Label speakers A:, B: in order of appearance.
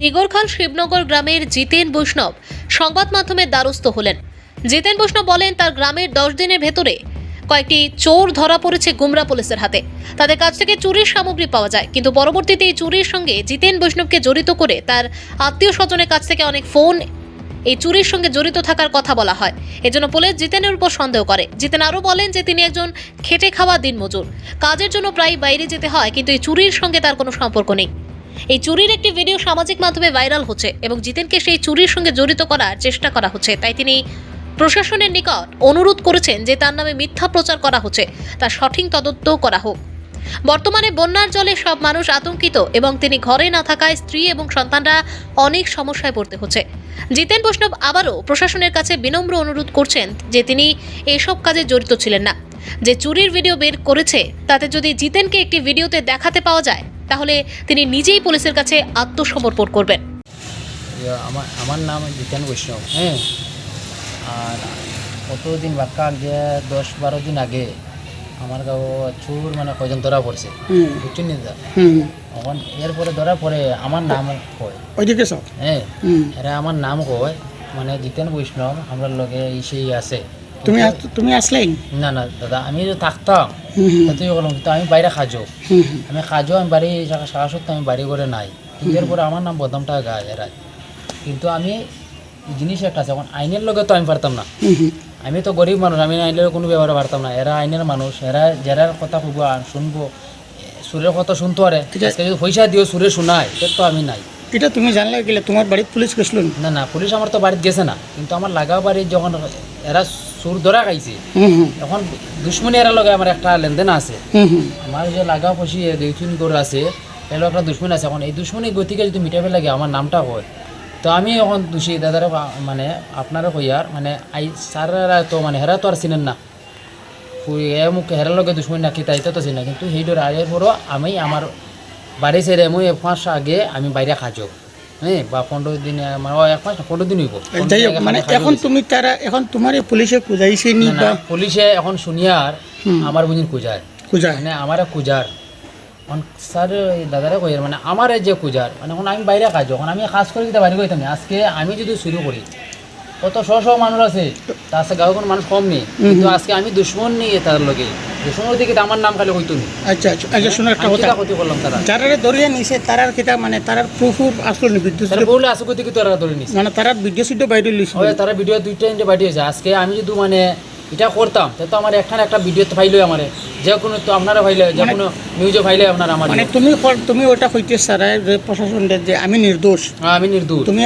A: ইগরখাল শিবনগর গ্রামের জিতেন বৈষ্ণব সংবাদ মাধ্যমের দ্বারস্থ হলেন। জিতেন বৈষ্ণব বলেন, তার গ্রামের 10 দিনের ভেতরে কয়েকটি চোর ধরা পড়েছে গুমরা পুলিশের হাতে। তাদের কাছ থেকে চুরির সামগ্রী পাওয়া যায়, কিন্তু পরবর্তীতে এই চুরির সঙ্গে জিতেন বৈষ্ণবকে জড়িত করে তার আত্মীয় স্বজনের কাছ থেকে অনেক ফোন এই চুরির সঙ্গে জড়িত থাকার কথা বলা হয়। এজন্য পুলিশ জিতেনের উপর সন্দেহ করে। জিতেন আরও বলেন যে তিনি একজন খেটে খাওয়া দিনমজুর, কাজের জন্য প্রায় বাইরে যেতে হয়, কিন্তু এই চুরির সঙ্গে তার কোনো সম্পর্ক নেই। এই চুরির একটি ভিডিও সামাজিক মাধ্যমে ভাইরাল হচ্ছে এবং জিতেনকে সেই চুরির সঙ্গে জড়িত করার চেষ্টা করা হচ্ছে। তাই তিনি প্রশাসনের নিকট অনুরোধ করেছেন যে তার নামে মিথ্যা প্রচার করা হচ্ছে, তার সঠিক তদন্ত করা হোক। বর্তমানে বন্যার জলে সব মানুষ আতঙ্কিত এবং তিনি ঘরে না থাকায় স্ত্রী এবং সন্তানরা অনেক সমস্যায় পড়তে হচ্ছে। জিতেন বৈষ্ণব আবারও প্রশাসনের কাছে বিনম্র অনুরোধ করছেন যে তিনি এসব কাজে জড়িত ছিলেন না। যে চুরির ভিডিও বের করেছে তাতে যদি জিতেনকে একটি ভিডিওতে দেখাতে পাওয়া যায়, তাহলে তিনি নিজেই পুলিশের কাছে আত্মসমর্পণ করবেন।
B: আমার নাম জিতেন বৈষ্ণব। হ্যাঁ, আর কতদিন বাক্কা আগে 10-12 দিন আগে আমার গাঁও চুর মানে কয়জন ধরা পড়ছে, বুঝছেন নি? এখন এরপরে ধরা পড়ে আমার নাম কয় ওইদিকে সব। হ্যাঁ, এরা আমার নাম কয় মানে জিতেন বৈষ্ণব আমরা লগে সেই আছে। তুমি আসলেই না না দাদা, আমি তো থাকতাম তুই বললাম, কিন্তু আমি বাইরে খাজো, আমি বাড়ি সারা সত্য আমি বাড়ি করে নাই, কিন্তু এরপরে আমার নাম বদনামটা গায় এরা। কিন্তু আমি জিনিস একটা আছে, এখন আইনের লগে তো আমি পারতাম না, আমি তো গরিব মানুষ, আমি আইনের কোনো ব্যবহার পারতাম না। এরা আইনের মানুষ, এরা যারা কথা কইব শুনবো, সুরের কথা শুনতে পারে। আজকে যদি পয়সা দিও সুরে শোনায়, এটা তো আমি নাই।
C: এটা তুমি জানলে গেলে তোমার বাড়িতে পুলিশ গেছিল?
B: না না, পুলিশ আমার তো বাড়িতে গেছে না, কিন্তু আমার লাগা বাড়ির যখন এরা সুর ধরা খাইছে, এখন দুশ্মনী এরা লগে আমার একটা লেনদেন আছে। আমার যে লাগা পশি দুইজনী করে আছে, এর একটা দুশ্মনী আছে। এখন এই দুশ্মনী গতিকে যদি মিটাবে লাগে আমার নামটা হয়, তো আমি এখন দোষী দাদারা মানে আপনারা কইয়ার মানে স্যারেরা তো মানে হেরা তো আর চিনেন না, মুখ হেরার লগে দুশ্মনী নাকি তাই তো চিনে না। কিন্তু সেই ধরে আয়ের পরও আমি আমার বাড়ি ছেড়ে মই 1 মাস আগে আমি বাইরে খাজো। হ্যাঁ, বা 15 দিন মানে 1 মাস 15 দিন হইব।
C: মানে এখন তুমি তারা এখন তোমার পুলিশে খুঁজাইছে নি? বা
B: পুলিশে এখন শুনিয়ার আমার বুঝিন খুঁজায় মানে আমার খুঁজার স্যার দাদারা কই মানে আমার যে খুঁজার মানে এখন আমি বাইরে কাজ, যখন আমি কাজ করে দিতে বাইরে কইতাম না। আজকে আমি যদি শুরু করি, কত শো মানুষ আছে, তার সাথে গাঁও কোনো মানুষ কম নেই, কিন্তু আজকে আমি দুশ্মন নেই তার লগে, দুশ্মনের দিকে আমার নাম খালি হইতো নি।
C: আচ্ছা আচ্ছা আচ্ছা, শোনো একটা কথা
B: ক্ষতি করলাম। তারা
C: যারা ধরিয়ে নিছে তারার কিটা মানে তারার প্রুফ আসলো নি? বিদ্যুৎ
B: বলে আছে কত কি তারা ধরে নিছে,
C: মানে তারা ভিডিও সিডিও বাইরে লিছে?
B: তারা ভিডিও 2-3 বাইরে আছে। আজকে আমি যদি মানে এটা করতাম, তো আমার একটা ভিডিও তো ফাইলে আমার যে কোনো, তো আপনারা ফাইলে যে কোনো নিউজে ফাইলে আপনারা আমার
C: মানে তুমি ওটা কইতে স্যার প্রশাসন যে আমি নির্দোষ,
B: আমি নির্দোষ।
C: তুমি